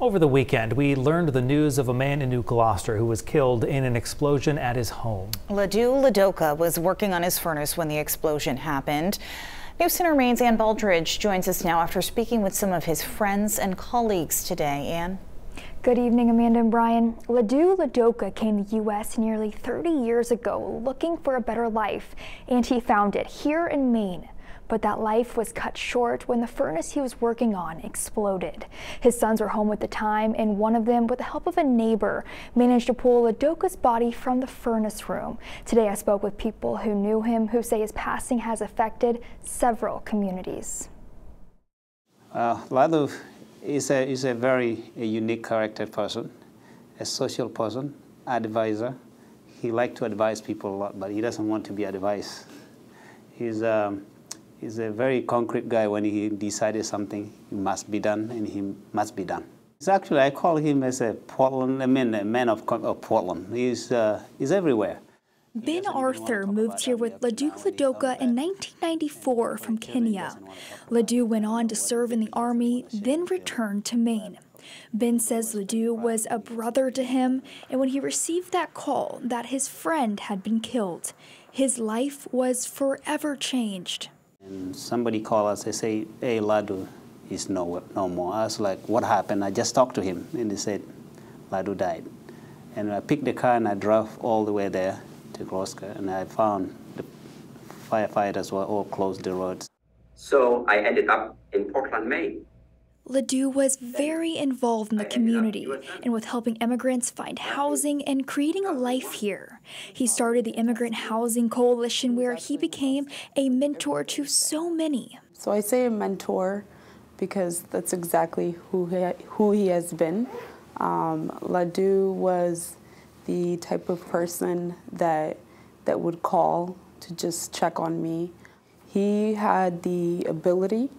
Over the weekend, we learned the news of a man in New Gloucester who was killed in an explosion at his home. Lado Lodoka was working on his furnace when the explosion happened. News Center Maine's Ann Baldridge joins us now after speaking with some of his friends and colleagues today. Ann? Good evening, Amanda and Brian. Lado Lodoka came to the U.S. nearly 30 years ago looking for a better life, and he found it here in Maine. But that life was cut short when the furnace he was working on exploded. His sons were home at the time, and one of them, with the help of a neighbor, managed to pull Lodoka's body from the furnace room. Today I spoke with people who knew him, who say his passing has affected several communities. Lado is a very unique character person, a social person, advisor. He likes to advise people a lot, but he doesn't want to be advised. He's a very concrete guy. When he decided something, it must be done, and he must be done. It's actually, I call him as a Portland, a man of Portland. He's everywhere. Ben Arthur moved here with Lado Lodoka in 1994 from Kenya. Lado went on to serve in the Army, then returned to Maine. Ben says Lado was a brother to him, and when he received that call that his friend had been killed, his life was forever changed. And somebody called us, they say, hey, Lado is no more. I was like, what happened? I just talked to him, and they said, Lado died. And I picked the car and I drove all the way there to Gloucester, and I found the firefighters were all closed the roads. So I ended up in Portland, Maine. Lado was very involved in the community and with helping immigrants find housing and creating a life here. He started the Immigrant Housing Coalition, where he became a mentor to so many. So I say a mentor because that's exactly who he has been. Lado was the type of person that would call to just check on me. He had the ability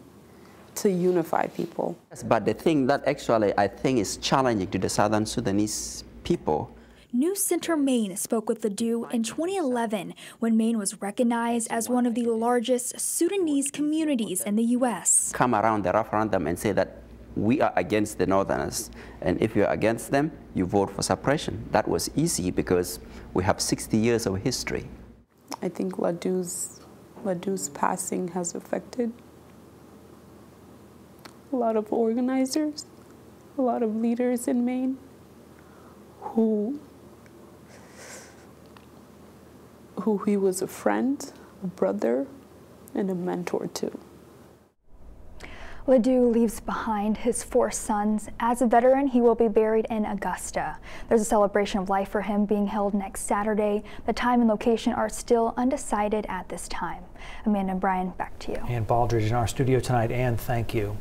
to unify people. But the thing that actually I think is challenging to the Southern Sudanese people. News Center Maine spoke with Lado in 2011 when Maine was recognized as one of the largest Sudanese communities in the U.S. Come around the referendum and say that we are against the Northerners, and if you're against them, you vote for suppression. That was easy because we have 60 years of history. I think Lado's passing has affected a lot of organizers, a lot of leaders in Maine who he was a friend, a brother, and a mentor to. Lado leaves behind his 4 sons. As a veteran, he will be buried in Augusta. There's a celebration of life for him being held next Saturday. The time and location are still undecided at this time. Amanda and Brian, back to you. Ann Baldridge in our studio tonight. Ann, thank you.